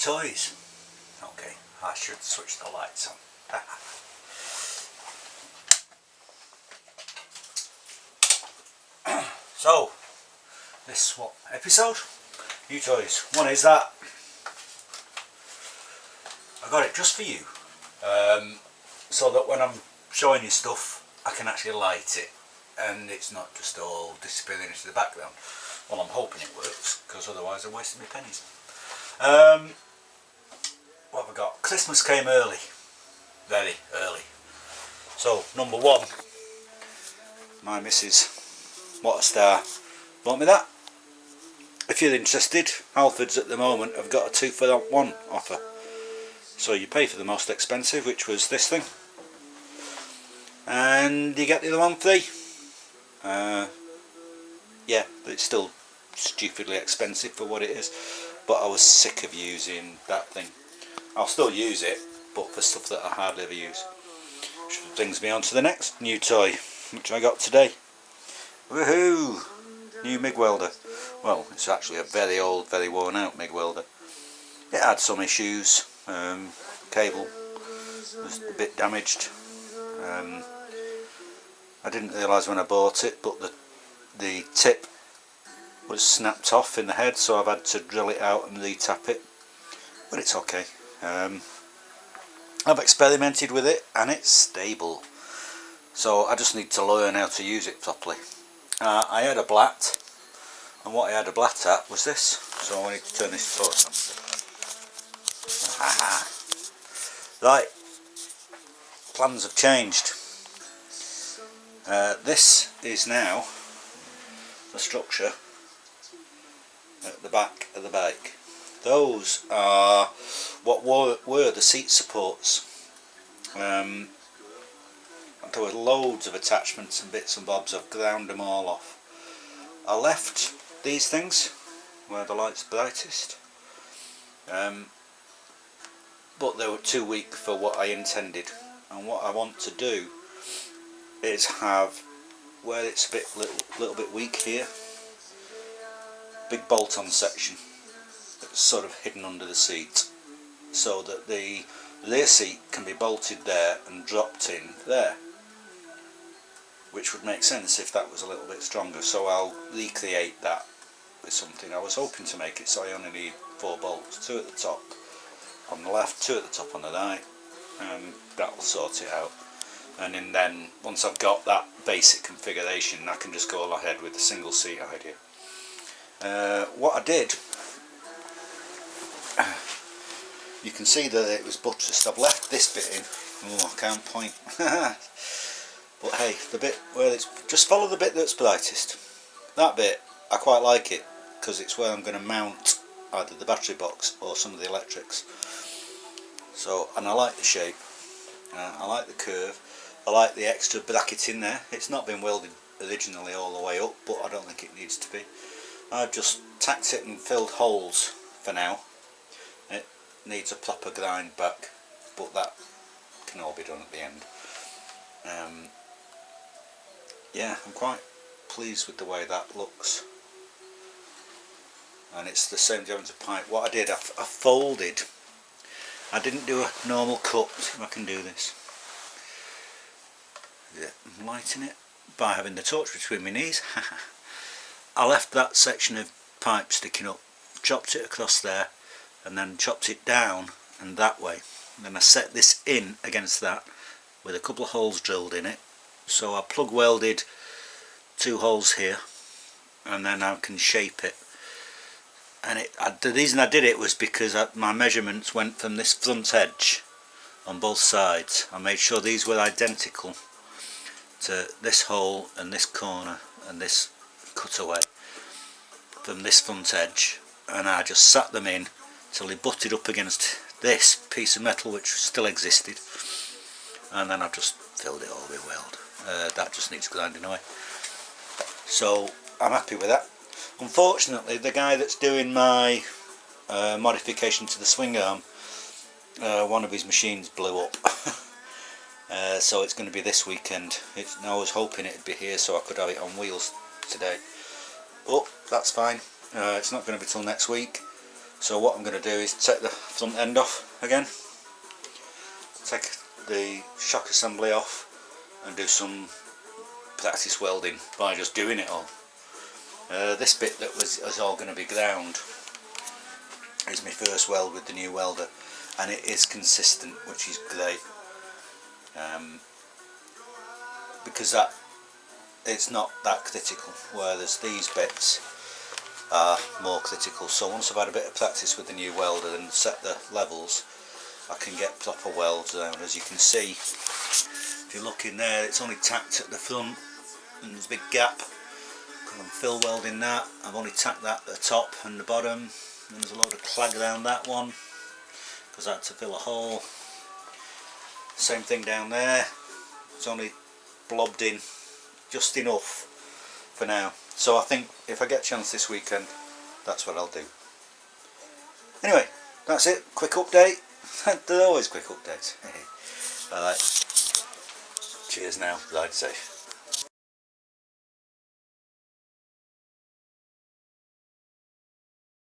toys. Okay, I should switch the lights on. So, this what episode? New toys. One is that I got it just for you, so that when I'm showing you stuff I can actually light it and it's not just all disappearing into the background. Well, I'm hoping it works, because otherwise I'm wasting my pennies. What have I got? Christmas came early, very early. So number one, my missus, what a star, bought me that. If you're interested, Halfords at the moment have got a 2-for-1 offer. So you pay for the most expensive, which was this thing, and you get the other one free. Yeah, it's still stupidly expensive for what it is, but I was sick of using that thing. I'll still use it, but for stuff that I hardly ever use. Which brings me on to the next new toy, which I got today. Woohoo! New MIG welder. Well, it's actually a very old, very worn out MIG welder. It had some issues. Cable was a bit damaged. I didn't realise when I bought it, but the tip was snapped off in the head, so I've had to drill it out and re-tap it. But it's okay. I've experimented with it and it's stable. So I just need to learn how to use it properly. I had a blat, and what I had a blat at was this. So I need to turn this torch on. Right, plans have changed. This is now the structure at the back of the bike. Those are what were the seat supports. There were loads of attachments and bits and bobs. I've ground them all off. I left these things where the light's brightest, but they were too weak for what I intended. And what I want to do is have, where it's a little bit weak here, big bolt-on section that's sort of hidden under the seat, so that the rear seat can be bolted there and dropped in there, which would make sense if that was a little bit stronger. So I'll recreate that with something. I was hoping to make it so I only need 4 bolts, 2 at the top on the left, 2 at the top on the right, and that'll sort it out. And then once I've got that basic configuration, I can just go ahead with the single seat idea. What I did, you can see that it was buttressed. I've left this bit in. Oh, I can't point. But hey, the bit where it's, just follow the bit that's brightest. That bit, I quite like it, because it's where I'm going to mount either the battery box or some of the electrics. So, and I like the shape, I like the curve, I like the extra bracket in there. It's not been welded originally all the way up, but I don't think it needs to be. I've just tacked it and filled holes for now. It needs a proper grind back, but that can all be done at the end. Yeah, I'm quite pleased with the way that looks. And it's the same diameter pipe. What I did, I folded. I didn't do a normal cut. See if I can do this. Yeah, I'm lighting it by having the torch between my knees. I left that section of pipe sticking up, chopped it across there, and then chopped it down and that way. And then I set this in against that with a couple of holes drilled in it. So I plug welded 2 holes here, and then I can shape it. And the reason I did it was because my measurements went from this front edge on both sides. I made sure these were identical to this hole and this corner and this cutaway from this front edge, and I just sat them in till they butted up against this piece of metal which still existed, and then I've just filled it all with weld. That just needs grinding away. So I'm happy with that. Unfortunately, the guy that's doing my modification to the swing arm, one of his machines blew up. So it's going to be this weekend. I was hoping it'd be here so I could have it on wheels today. But that's fine. It's not going to be till next week. So what I'm going to do is take the front end off again, take the shock assembly off and do some practice welding by just doing it all. This bit that is all going to be ground is my first weld with the new welder, and it is consistent, which is great, because it's not that critical, whereas these bits are more critical. So once I've had a bit of practice with the new welder and set the levels, I can get proper welds down. As you can see, if you look in there, it's only tacked at the front and there's a big gap. I'm fill welding that. I've only tacked that at the top and the bottom, and there's a load of clag around that one because I had to fill a hole. Same thing down there, it's only blobbed in just enough for now. So I think if I get a chance this weekend, that's what I'll do. Anyway, that's it, quick update. There are always quick updates. Alright, cheers now, ride safe.